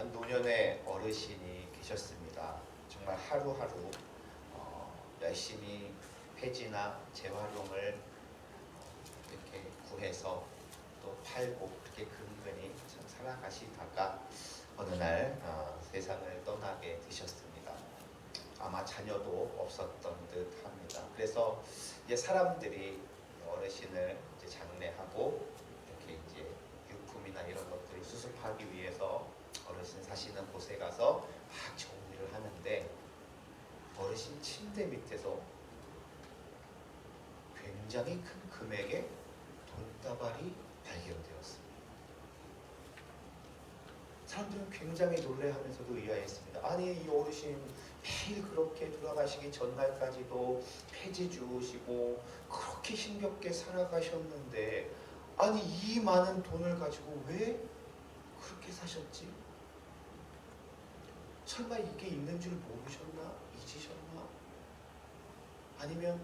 한 노년의 어르신이 계셨습니다. 정말 하루하루 열심히 폐지나 재활용을 이렇게 구해서 또 팔고 그렇게 근근히 참 살아가시다가 어느 날 세상을 떠나게 되셨습니다. 아마 자녀도 없었던 듯 합니다. 그래서 이제 사람들이 어르신을 이제 장례하고 이렇게 이제 유품이나 이런 것들을 수습하기 위해서 어르신 사시는 곳에 가서 막 정리를 하는데 어르신 침대 밑에서 굉장히 큰 금액의 돈다발이 발견되었습니다. 사람들은 굉장히 놀래하면서도 의아했습니다. 아니, 이 어르신 매일 그렇게 돌아가시기 전날까지도 폐지 주우시고 그렇게 힘겹게 살아가셨는데 아니 이 많은 돈을 가지고 왜 그렇게 사셨지? 설마 이게 있는 줄 모르셨나? 잊으셨나? 아니면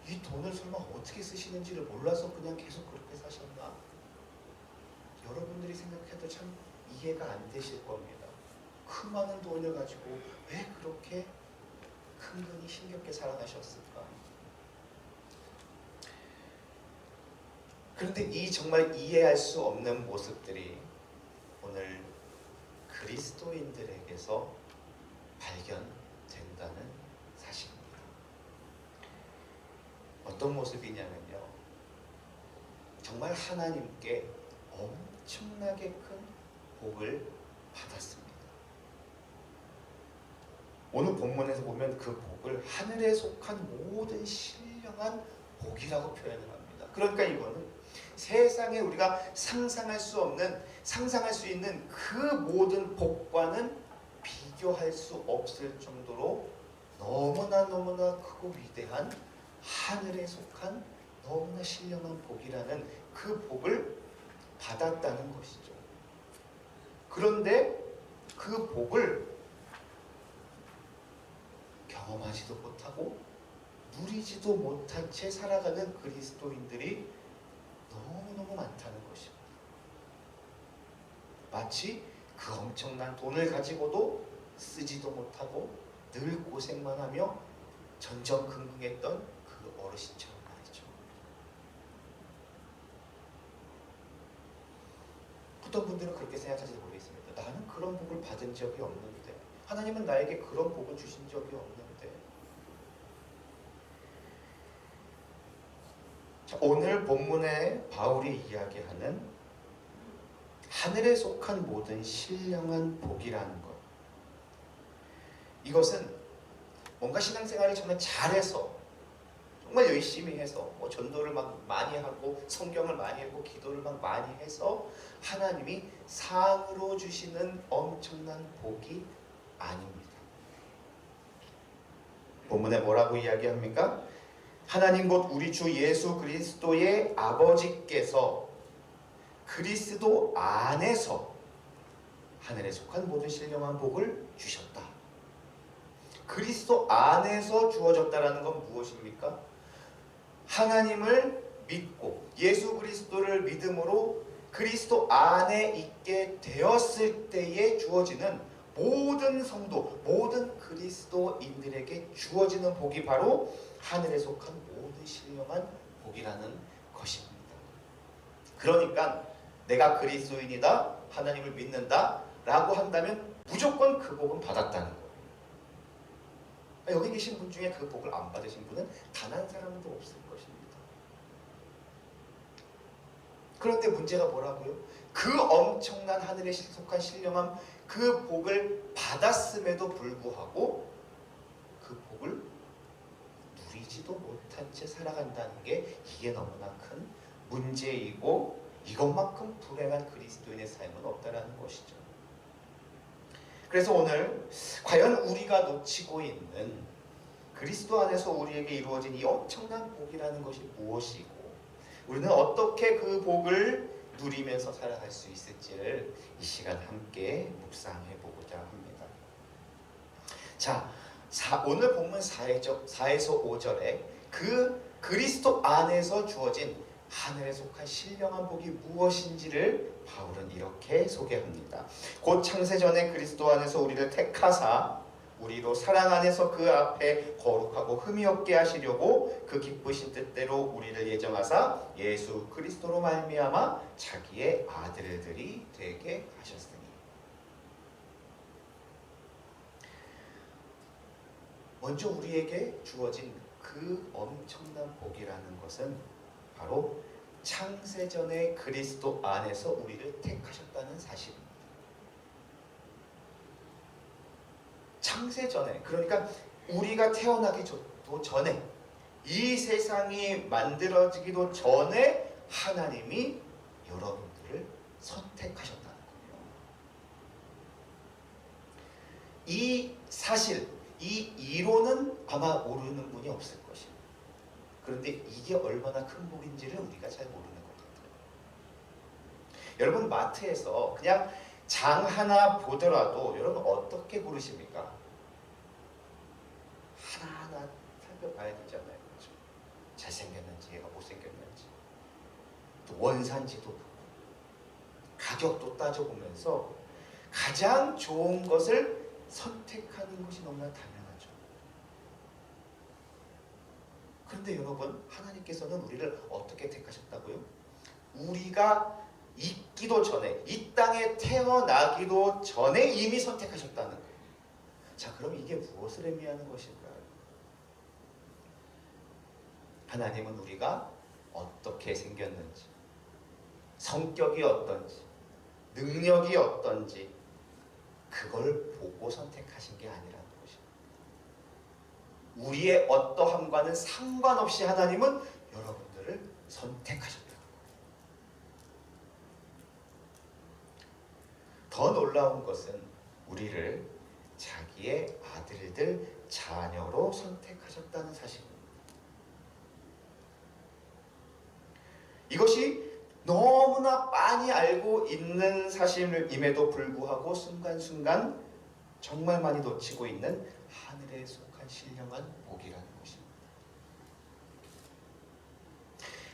이 돈을 설마 어떻게 쓰시는지를 몰라서 그냥 계속 그렇게 사셨나? 여러분들이 생각해도 참 이해가 안 되실 겁니다. 그 많은 돈을 가지고 왜 그렇게 근근히 힘겹게 살아가셨을까? 그런데 이 정말 이해할 수 없는 모습들이 오늘 그리스도인들에게서 발견된다는 사실입니다. 어떤 모습이냐면요, 정말 하나님께 엄청나게 큰 복을 받았습니다. 오늘 본문에서 보면 그 복을 하늘에 속한 모든 신령한 복이라고 표현을 합니다. 그러니까 이거는 세상에 우리가 상상할 수 있는 그 모든 복과는 비교할 수 없을 정도로 너무나 크고 위대한 하늘에 속한 너무나 신령한 복이라는 그 복을 받았다는 것이죠. 그런데 그 복을 경험하지도 못하고 누리지도 못한 채 살아가는 그리스도인들이 너무너무 많다는 것입니다. 마치 그 엄청난 돈을 가지고도 쓰지도 못하고 늘 고생만 하며 전전긍긍했던 그 어르신처럼 말이죠. 어떤 분들은 그렇게 생각할지 모르겠습니다. 나는 그런 복을 받은 적이 없는데, 하나님은 나에게 그런 복을 주신 적이 없는데. 자, 오늘 본문에 바울이 이야기하는 하늘에 속한 모든 신령한 복이라는 것, 이것은 뭔가 신앙생활을 정말 잘해서 정말 열심히 해서 전도를 막 많이 하고 성경을 많이 읽고 기도를 막 많이 해서 하나님이 상으로 주시는 엄청난 복이 아닙니다. 본문에 뭐라고 이야기합니까? 하나님 곧 우리 주 예수 그리스도의 아버지께서 그리스도 안에서 하늘에 속한 모든 신령한 복을 주셨다. 그리스도 안에서 주어졌다라는 건 무엇입니까? 하나님을 믿고 예수 그리스도를 믿음으로 그리스도 안에 있게 되었을 때에 주어지는 모든 성도, 모든 그리스도인들에게 주어지는 복이 바로 하늘에 속한 모든 신령한 복이라는 것입니다. 그러니까 내가 그리스도인이다, 하나님을 믿는다 라고 한다면 무조건 그 복은 받았다는 거예요. 여기 계신 분 중에 그 복을 안 받으신 분은 단 한 사람도 없을 것입니다. 그런데 문제가 뭐라고요? 그 엄청난 하늘에 속한 신령한 그 복을 받았음에도 불구하고 그 복을 누리지도 못한 채 살아간다는 게 이게 너무나 큰 문제이고, 이것만큼 불행한 그리스도인의 삶은 없다라는 것이죠. 그래서 오늘 과연 우리가 놓치고 있는 그리스도 안에서 우리에게 이루어진 이 엄청난 복이라는 것이 무엇이고, 우리는 어떻게 그 복을 누리면서 살아갈 수 있을지를 이 시간 함께 묵상해 보고자 합니다. 자, 오늘 본문 4에서 5절에 그 그리스도 안에서 주어진 하늘에 속한 신령한 복이 무엇인지를 바울은 이렇게 소개합니다. 곧 창세전에 그리스도 안에서 우리를 택하사 우리로 사랑 안에서 그 앞에 거룩하고 흠이 없게 하시려고 그 기쁘신 뜻대로 우리를 예정하사 예수 그리스도로 말미암아 자기의 아들들이 되게 하셨으니. 먼저 우리에게 주어진 그 엄청난 복이라는 것은 바로 창세전에 그리스도 안에서 우리를 택하셨다는 사실입니다. 창세전에, 그러니까 우리가 태어나기도 전에, 이 세상이 만들어지기도 전에 하나님이 여러분들을 선택하셨다는 거예요. 이 사실, 이 이론은 아마 모르는 분이 없을 것입니다. 그런데 이게 얼마나 큰 복인지를 우리가 잘 모르는 것 같아요. 여러분, 마트에서 그냥 장 하나 보더라도 여러분 어떻게 고르십니까? 하나하나 살펴봐야 되잖아요. 그렇죠? 잘생겼는지 얘가 못생겼는지, 또 원산지도 보고 가격도 따져보면서 가장 좋은 것을 선택하는 것이 너무나 당연하죠. 그런데 여러분, 하나님께서는 우리를 어떻게 택하셨다고요? 우리가 있기도 전에, 이 땅에 태어나기도 전에 이미 선택하셨다는 거예요. 자, 그럼 이게 무엇을 의미하는 것일까요? 하나님은 우리가 어떻게 생겼는지, 성격이 어떤지, 능력이 어떤지 그걸 보고 선택하신 게 아니라는 것입니다. 우리의 어떠함과는 상관없이 하나님은 여러분들을 선택하셨다. 더 놀라운 것은 우리를 자기의 아들들, 자녀로 선택하셨다는 사실입니다. 이것이 너무나 많이 알고 있는 사실임에도 불구하고 순간순간 정말 많이 놓치고 있는 하늘에 속한 신령한 복이라는 것입니다.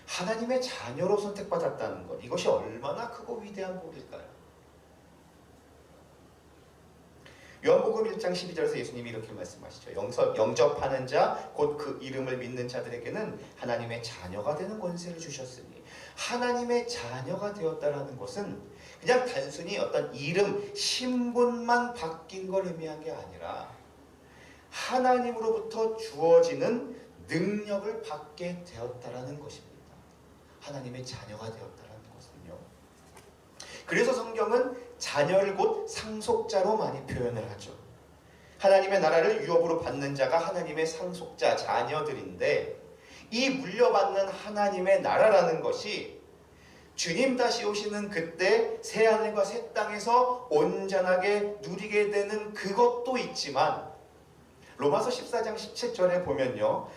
하나님의 자녀로 선택받았다는 것, 이것이 얼마나 크고 위대한 복일까요? 요한복음 1장 12절에서 예수님이 이렇게 말씀하시죠. 영접하는 자, 곧 그 이름을 믿는 자들에게는 하나님의 자녀가 되는 권세를 주셨으니. 하나님의 자녀가 되었다라는 것은 그냥 단순히 어떤 이름, 신분만 바뀐 걸 의미한 게 아니라 하나님으로부터 주어지는 능력을 받게 되었다라는 것입니다. 하나님의 자녀가 되었다라는 것은요. 그래서 성경은 자녀를 곧 상속자로 많이 표현을 하죠. 하나님의 나라를 유업으로 받는 자가 하나님의 상속자, 자녀들인데, 이 물려받는 하나님의 나라라는 것이 주님 다시 오시는 그때 새하늘과 새 땅에서 온전하게 누리게 되는 그것도 있지만, 로마서 14장 17절에 보면요,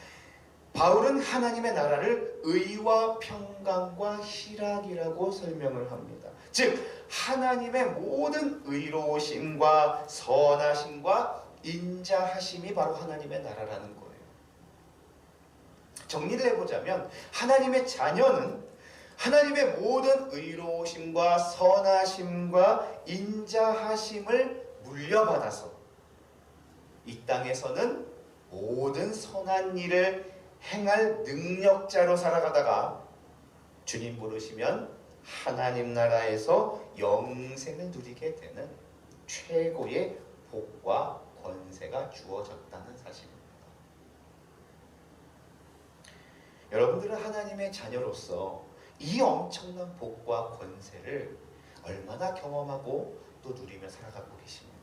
바울은 하나님의 나라를 의와 평강과 희락이라고 설명을 합니다. 즉 하나님의 모든 의로우심과 선하심과 인자하심이 바로 하나님의 나라라는 거예요. 정리를 해보자면 하나님의 자녀는 하나님의 모든 의로우심과 선하심과 인자하심을 물려받아서 이 땅에서는 모든 선한 일을 행할 능력자로 살아가다가 주님 부르시면 하나님 나라에서 영생을 누리게 되는 최고의 복과 권세가 주어졌다는 사실입니다. 여러분들은 하나님의 자녀로서 이 엄청난 복과 권세를 얼마나 경험하고 또 누리며 살아가고 계십니까?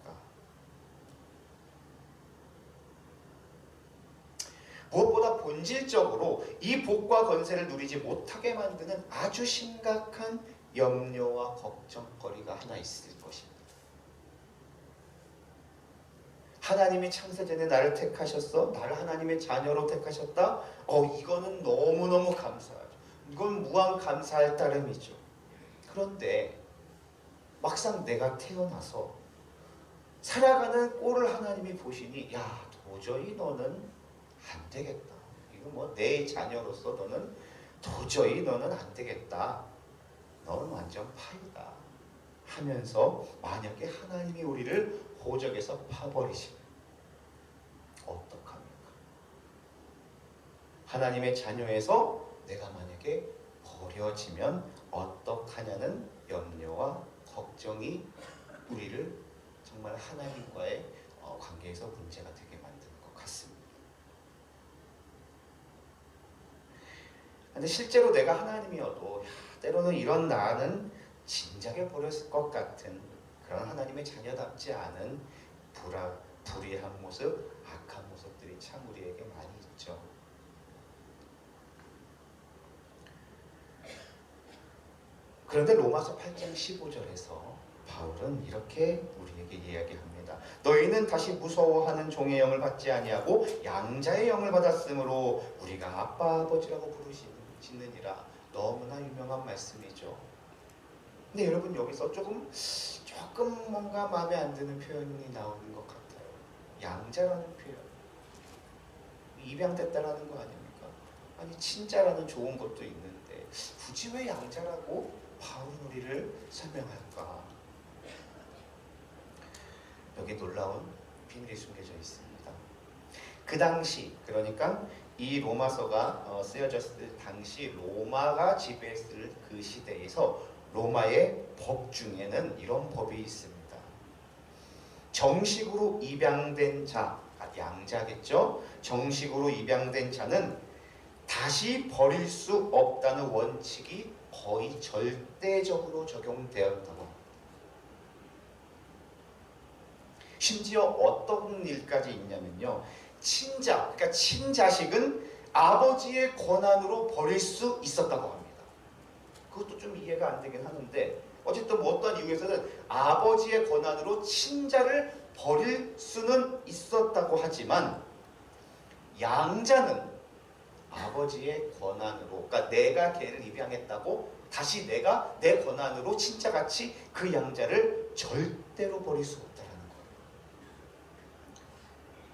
무엇보다 본질적으로 이 복과 권세를 누리지 못하게 만드는 아주 심각한 염려와 걱정거리가 하나 있을 것입니다. 하나님이 창세전에 나를 택하셨어? 나를 하나님의 자녀로 택하셨다? 이거는 너무너무 감사하죠. 이건 무한 감사할 따름이죠. 그런데 막상 내가 태어나서 살아가는 꼴을 하나님이 보시니, 야, 도저히 너는 안 되겠다. 이거 뭐 내 자녀로서 너는 도저히 너는 안 되겠다. 너는 완전 파이다. 하면서 만약에 하나님이 우리를 호적에서 파버리시면 어떡합니까? 하나님의 자녀에서 내가 만약에 버려지면 어떡하냐는 염려와 걱정이 우리를 정말 하나님과의 관계에서 문제가 되게 만드는 것 같습니다. 근데 실제로 내가 하나님이어도 때로는 이런 나는 진작에 버렸을 것 같은 그런 하나님의 자녀답지 않은 불의한 모습, 악한 모습들이 참 우리에게 많이 있죠. 그런데 로마서 8장 15절에서 바울은 이렇게 우리에게 이야기합니다. 너희는 다시 무서워하는 종의 영을 받지 아니하고 양자의 영을 받았으므로 우리가 아빠 아버지라고 부르시느니라. 너무나 유명한 말씀이죠. 근데 여러분 여기서 조금 뭔가 마음에 안 드는 표현이 나오는 것 같아요. 양자라는 표현. 입양됐다라는 거 아닙니까? 아니 친자라는 좋은 것도 있는데 굳이 왜 양자라고 바울은 우리를 설명할까? 여기 놀라운 비밀이 숨겨져 있습니다. 그 당시, 그러니까 이 로마서가 쓰여졌을 당시 로마가 지배했을 그 시대에서 로마의 법 중에는 이런 법이 있습니다. 정식으로 입양된 자, 양자겠죠? 정식으로 입양된 자는 다시 버릴 수 없다는 원칙이 거의 절대적으로 적용되었다고 합니다. 심지어 어떤 일까지 있냐면요. 친자, 그러니까 친자식은 아버지의 권한으로 버릴 수 있었다고 합니다. 그것도 좀 이해가 안 되긴 하는데 어쨌든 뭐 어떤 이유에서는 아버지의 권한으로 친자를 버릴 수는 있었다고 하지만 양자는 아버지의 권한으로, 그러니까 내가 걔를 입양했다고 다시 내가 내 권한으로 친자같이 그 양자를 절대로 버릴 수 없다는 거예요.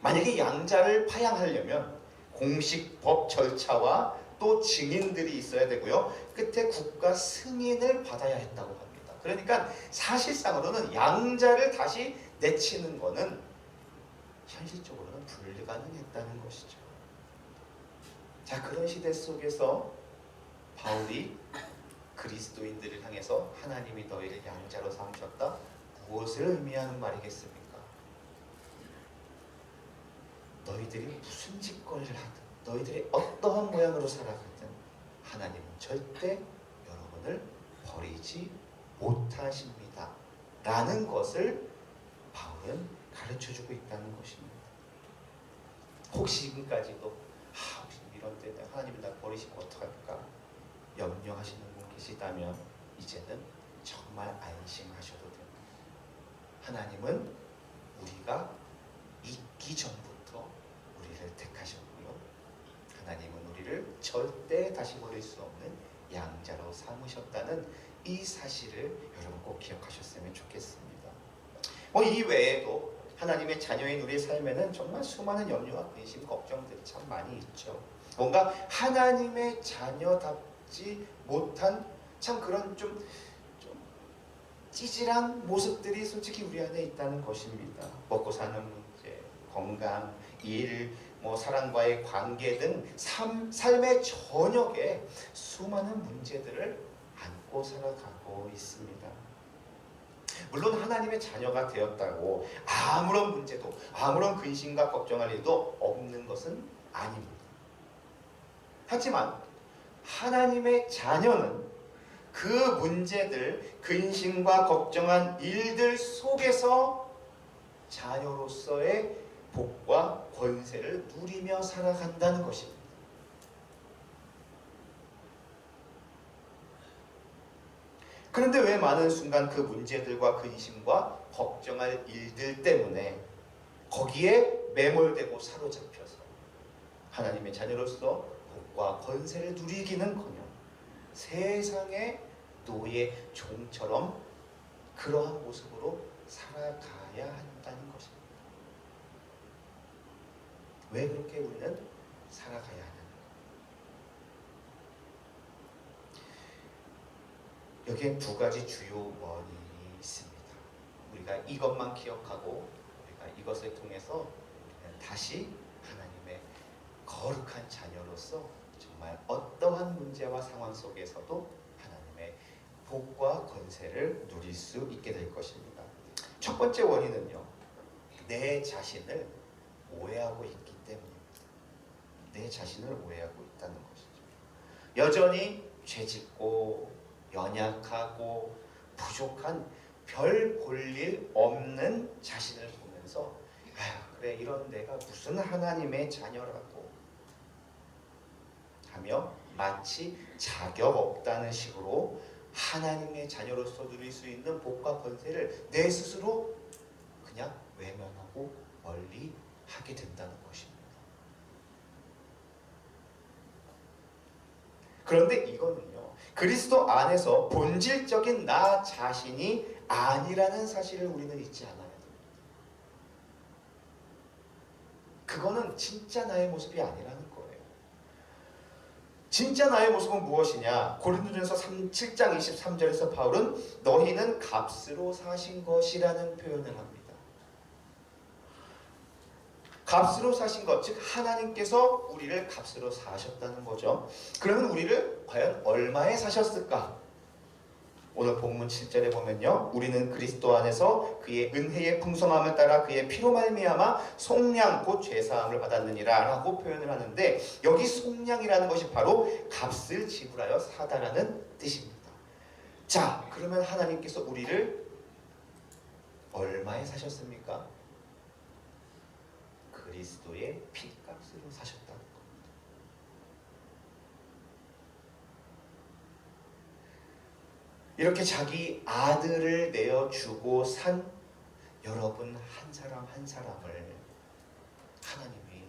만약에 양자를 파양하려면 공식 법 절차와 또 증인들이 있어야 되고요. 끝에 국가 승인을 받아야 했다고 합니다. 그러니까 사실상으로는 양자를 다시 내치는 것은 현실적으로는 불가능했다는 것이죠. 자, 그런 시대 속에서 바울이 그리스도인들을 향해서 하나님이 너희를 양자로 삼으셨다. 무엇을 의미하는 말이겠습니까? 너희들이 무슨 짓거리를 하든 너희들이 어떠한 모양으로 살아가든 하나님은 절대 여러분을 버리지 못하십니다. 라는 것을 바울은 가르쳐주고 있다는 것입니다. 혹시 지금까지도 이런 때 하나님이 나 버리시면 어떡할까 염려하시는 분 계시다면 이제는 정말 안심하셔도 됩니다. 하나님은 우리가 있기 전부터 우리를 택하셨고요. 하나님은 우리를 절대 다시 버릴 수 없는 양자로 삼으셨다는 이 사실을 여러분 꼭 기억하셨으면 좋겠습니다. 이 외에도 하나님의 자녀인 우리의 삶에는 정말 수많은 염려와 근심, 걱정들이 참 많이 있죠. 뭔가 하나님의 자녀답지 못한 참 그런 좀 찌질한 모습들이 솔직히 우리 안에 있다는 것입니다. 먹고 사는 문제, 건강, 일, 사랑과의 관계 등 삶의 전역에 수많은 문제들을 안고 살아가고 있습니다. 물론 하나님의 자녀가 되었다고 아무런 문제도 아무런 근심과 걱정할 일도 없는 것은 아닙니다. 하지만 하나님의 자녀는 그 문제들, 근심과 걱정한 일들 속에서 자녀로서의 복과 권세를 누리며 살아간다는 것입니다. 그런데 왜 많은 순간 그 문제들과 근심과 걱정할 일들 때문에 거기에 매몰되고 사로잡혀서 하나님의 자녀로서 복과 권세를 누리기는커녕 세상의 노예 종처럼 그러한 모습으로 살아가야 한다는 것입니다. 왜 그렇게 우리는 살아가야 하는가? 여기엔 두 가지 주요 원인이 있습니다. 우리가 이것만 기억하고 우리가 이것을 통해서 우리는 다시 하나님의 거룩한 자녀로서 정말 어떠한 문제와 상황 속에서도 하나님의 복과 권세를 누릴 수 있게 될 것입니다. 첫 번째 원인은요, 내 자신을 오해하고 있기 때문입니다. 내 자신을 오해하고 있다는 것이죠. 여전히 죄짓고 연약하고 부족한 별 볼일 없는 자신을 보면서 아휴, 그래 이런 내가 무슨 하나님의 자녀라고 하며 마치 자격 없다는 식으로 하나님의 자녀로서 누릴 수 있는 복과 권세를 내 스스로 그냥 외면하고 멀리 하게 된다는 것입니다. 그런데 이거는요, 그리스도 안에서 본질적인 나 자신이 아니라는 사실을 우리는 잊지 않아야 됩니다. 그거는 진짜 나의 모습이 아니라는 거예요. 진짜 나의 모습은 무엇이냐? 고린도전서 7장 23절에서 바울은 너희는 값으로 사신 것이라는 표현을 합니다. 값으로 사신 것, 즉 하나님께서 우리를 값으로 사셨다는 거죠. 그러면 우리를 과연 얼마에 사셨을까? 오늘 본문 7절에 보면요, 우리는 그리스도 안에서 그의 은혜의 풍성함을 따라 그의 피로 말미암아 속량 곧 죄사함을 받았느니라 라고 표현을 하는데, 여기 속량이라는 것이 바로 값을 지불하여 사다라는 뜻입니다. 자, 그러면 하나님께서 우리를 얼마에 사셨습니까? 그리스도의 피값으로 사셨다는 겁니다. 이렇게 자기 아들을 내어주고 산 여러분 한 사람 한 사람을 하나님이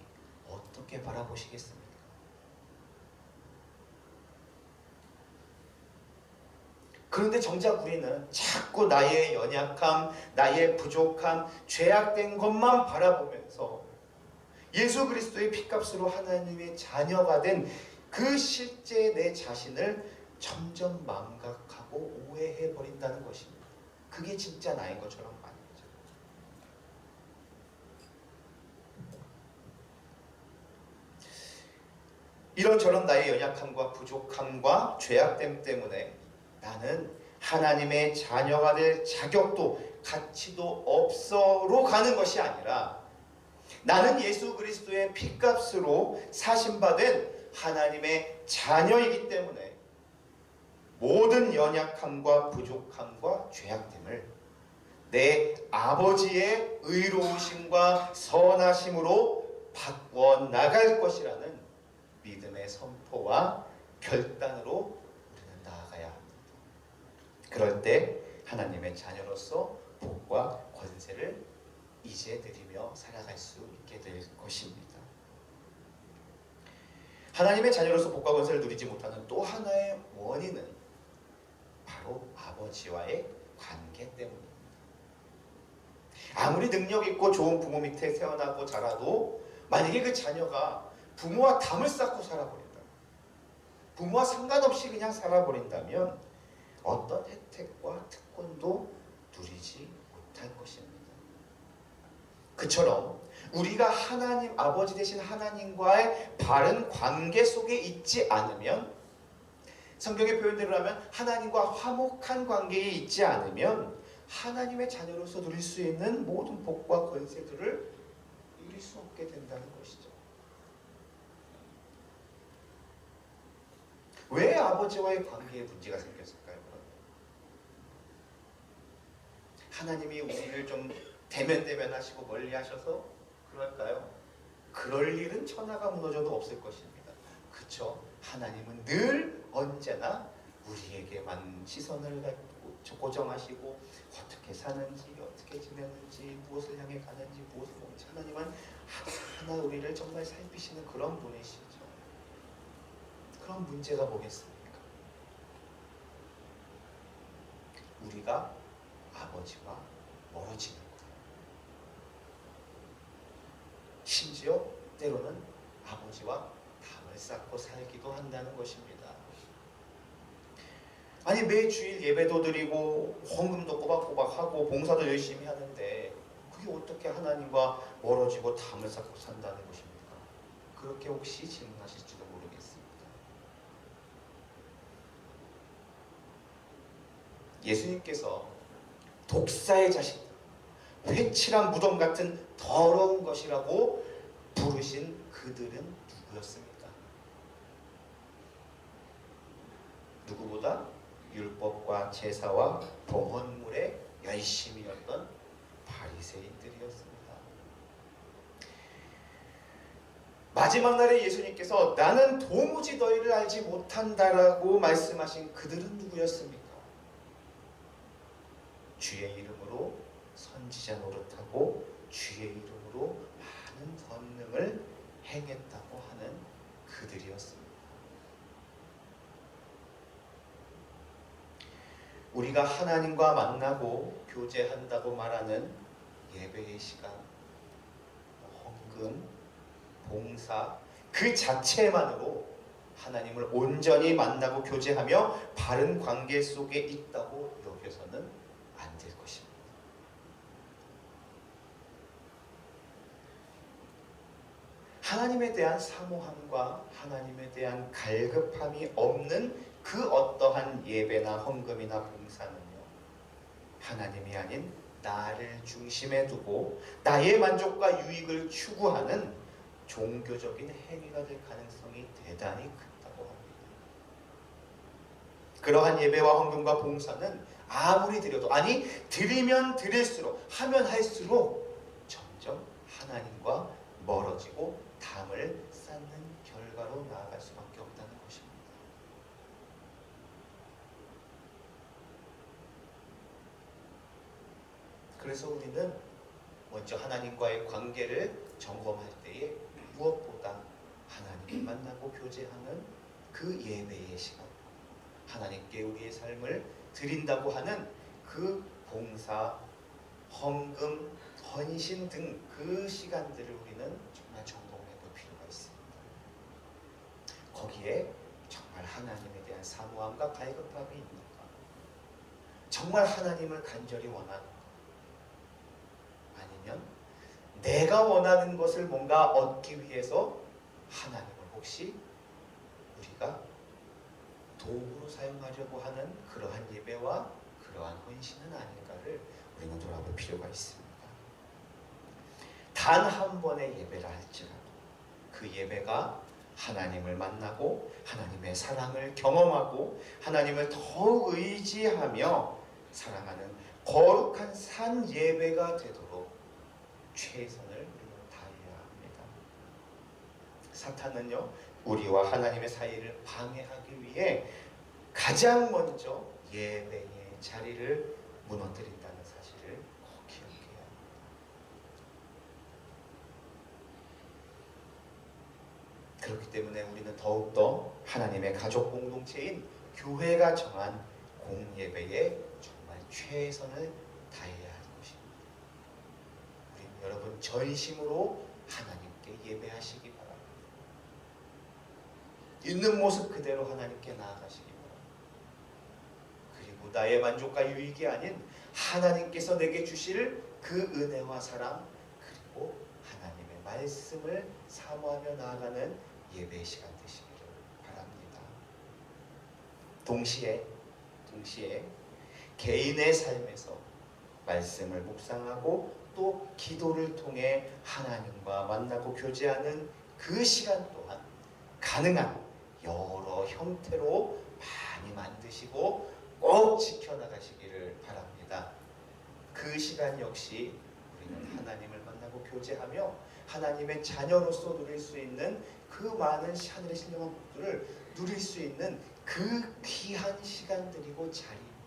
어떻게 바라보시겠습니까? 그런데 정작 우리는 자꾸 나의 연약함, 나의 부족함, 죄악된 것만 바라보면서 예수 그리스도의 피값으로 하나님의 자녀가 된 그 실제 내 자신을 점점 망각하고 오해해버린다는 것입니다. 그게 진짜 나인 것처럼 말이죠. 이런저런 나의 연약함과 부족함과 죄악됨 때문에 나는 하나님의 자녀가 될 자격도 가치도 없어로 가는 것이 아니라, 나는 예수 그리스도의 피값으로 사신받은 하나님의 자녀이기 때문에 모든 연약함과 부족함과 죄악됨을 내 아버지의 의로우심과 선하심으로 바꿔 나갈 것이라는 믿음의 선포와 결단으로 우리는 나아가야 합니다. 그럴 때 하나님의 자녀로서 복과 권세를 이제 누리며 살아갈 수 있게 될 것입니다. 하나님의 자녀로서 복과 권세를 누리지 못하는 또 하나의 원인은 바로 아버지와의 관계 때문입니다. 아무리 능력 있고 좋은 부모 밑에 태어나고 자라도 만약에 그 자녀가 부모와 담을 쌓고 살아버린다, 부모와 상관없이 그냥 살아버린다면 어떤 혜택과 특권도 누리지 못할 것입니다. 그처럼 우리가 하나님, 아버지 되신 하나님과의 바른 관계 속에 있지 않으면, 성경의 표현대로 하면 하나님과 화목한 관계에 있지 않으면 하나님의 자녀로서 누릴 수 있는 모든 복과 권세들을 누릴 수 없게 된다는 것이죠. 왜 아버지와의 관계에 문제가 생겼을까요? 하나님이 우리를 좀 대면대면하시고 멀리하셔서 그럴까요? 그럴 일은 천하가 무너져도 없을 것입니다. 그렇죠? 하나님은 늘 언제나 우리에게만 시선을 갖고 고정하시고 어떻게 사는지, 어떻게 지내는지, 무엇을 향해 가는지, 무엇을 먹는지, 하나님은 하나하나 우리를 정말 살피시는 그런 분이시죠. 그런 문제가 뭐겠습니까? 우리가 아버지와 멀어지는 거예요. 심지어 때로는 아버지와 담을 쌓고 살기도 한다는 것입니다. 아니 매 주일 예배도 드리고 헌금도 꼬박꼬박 하고 봉사도 열심히 하는데 그게 어떻게 하나님과 멀어지고 담을 쌓고 산다는 것입니까? 그렇게 혹시 질문하실지도 모르겠습니다. 예수님께서 독사의 자식, 회칠한 무덤 같은 더러운 것이라고 부르신 그들은 누구였습니까? 누구보다 율법과 제사와 봉헌물에 열심이었던 바리새인들이었습니다. 마지막 날에 예수님께서 나는 도무지 너희를 알지 못한다라고 말씀하신 그들은 누구였습니까? 주의 이름으로 선지자 노릇하고 주의 이름으로 많은 권능을 행했다고 하는 그들이었습니다. 우리가 하나님과 만나고 교제한다고 말하는 예배의 시간, 헌금, 봉사 그 자체만으로 하나님을 온전히 만나고 교제하며 바른 관계 속에 있다고 여겨서는 안 될 것입니다. 하나님에 대한 사모함과 하나님에 대한 갈급함이 없는 그 어떠한 예배나 헌금이나 봉사는요, 하나님이 아닌 나를 중심에 두고 나의 만족과 유익을 추구하는 종교적인 행위가 될 가능성이 대단히 크다고 합니다. 그러한 예배와 헌금과 봉사는 아무리 드려도, 아니 드리면 드릴수록, 하면 할수록 점점 하나님과 멀어지고 담을 쌓는 결과로 나아갈 수밖에 없다는 것입니다. 그래서 우리는 먼저 하나님과의 관계를 점검할 때에 무엇보다 하나님을 만나고 교제하는 그 예배의 시간, 하나님께 우리의 삶을 드린다고 하는 그 봉사, 헌금, 헌신 등 그 시간들을 우리는 정말 점검해 볼 필요가 있습니다. 거기에 정말 하나님에 대한 사모함과 갈급함이 있는가? 정말 하나님을 간절히 원하는가? 아니면 내가 원하는 것을 뭔가 얻기 위해서 하나님을 혹시 우리가 도구로 사용하려고 하는 그러한 예배와 그러한 헌신은 아닌가를 우리는 돌아볼 필요가 있습니다. 단 한 번의 예배라 할지라도 그 예배가 하나님을 만나고 하나님의 사랑을 경험하고 하나님을 더욱 의지하며 사랑하는 거룩한 산 예배가 되도록 최선을 우리는 다해야 합니다. 사탄은요, 우리와 하나님의 사이를 방해하기 위해 가장 먼저 예배의 자리를 무너뜨린다는 사실을 꼭 기억해야 합니다. 그렇기 때문에 우리는 더욱더 하나님의 가족 공동체인 교회가 정한 공예배에 정말 최선을 다해야 할 것입니다. 우리 여러분 전심으로 하나님께 예배하시기 바랍니다. 있는 모습 그대로 하나님께 나아가시기 바랍니다. 그리고 나의 만족과 유익이 아닌 하나님께서 내게 주실 그 은혜와 사랑, 그리고 하나님의 말씀을 사모하며 나아가는 예배의 시간 되시기를 바랍니다. 동시에 개인의 삶에서 말씀을 묵상하고 또 기도를 통해 하나님과 만나고 교제하는 그 시간 또한 가능한 여러 형태로 많이 만드시고 꼭 지켜나가시기를 바랍니다. 그 시간 역시 우리는 하나님을 만나고 교제하며 하나님의 자녀로서 누릴 수 있는 그 많은 하늘의 신령한 복들을 누릴 수 있는 그 귀한 시간들이고 자리입니다.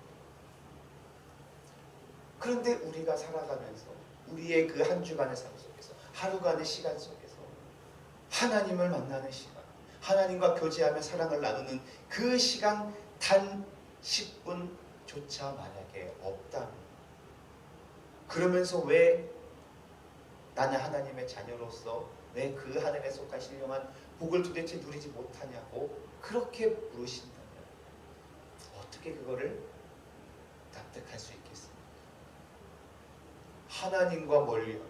그런데 우리가 살아가면서 우리의 그 한 주간의 삶 속에서, 하루간의 시간 속에서 하나님을 만나는 시간, 하나님과 교제하며 사랑을 나누는 그 시간 단 10분조차 만약에 없다면, 그러면서 왜 나는 하나님의 자녀로서 왜 그 하늘에 속한 신령한 복을 도대체 누리지 못하냐고 그렇게 물으신다면 어떻게 어떻게 그거를 납득할 수 있겠습니까? 하나님과 멀리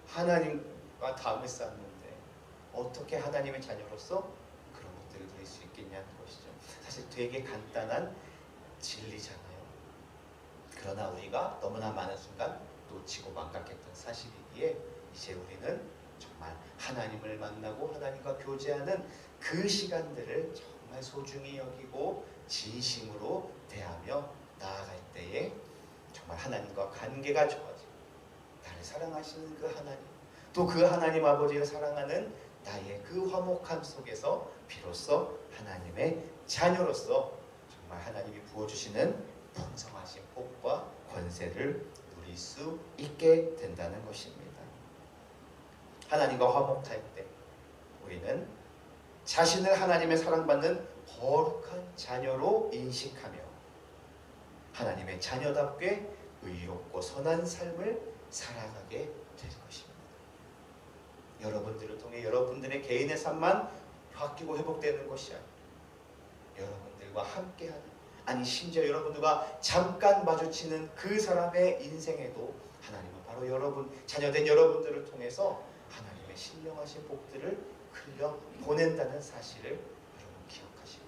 하나님과 담을 쌓는데 어떻게 하나님의 자녀로서 그런 것들을 누릴 수 있겠냐는 것이죠. 사실 되게 간단한 진리잖아요. 그러나 우리가 너무나 많은 순간 놓치고 망각했던 사실이기에 이제 우리는 정말 하나님을 만나고 하나님과 교제하는 그 시간들을 정말 소중히 여기고 진심으로 대하며 나아갈 때에 정말 하나님과 관계가 좋아지고 나를 사랑하시는 그 하나님, 또 그 하나님 아버지를 사랑하는 나의 그 화목함 속에서 비로소 하나님의 자녀로서 정말 하나님이 부어주시는 풍성하신 복과 권세를 누릴 수 있게 된다는 것입니다. 하나님과 화목할 때 우리는 자신을 하나님의 사랑받는 거룩한 자녀로 인식하며 하나님의 자녀답게 의롭고 선한 삶을 살아가게 될 것입니다. 여러분들을 통해 여러분들의 개인의 삶만 바뀌고 회복되는 것이 아니라 여러분들과 함께하는, 아니 심지어 여러분들과 잠깐 마주치는 그 사람의 인생에도 하나님은 바로 여러분, 자녀된 여러분들을 통해서 하나님의 신령하신 복들을 흘려 보낸다는 사실을 여러분 기억하시고,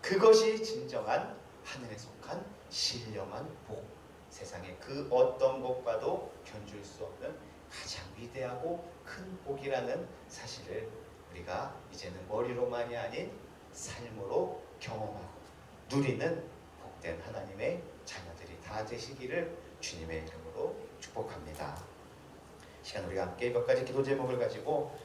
그것이 진정한 하늘에 속한 신령한 복, 세상의 그 어떤 것과도 견줄 수 없는 가장 위대하고 큰 복이라는 사실을 우리가 이제는 머리로만이 아닌 삶으로 경험하고 누리는 복된 하나님의 자녀들이 다 되시기를 주님의 이름으로 축복합니다. 시간 우리가 함께 몇 가지 기도 제목을 가지고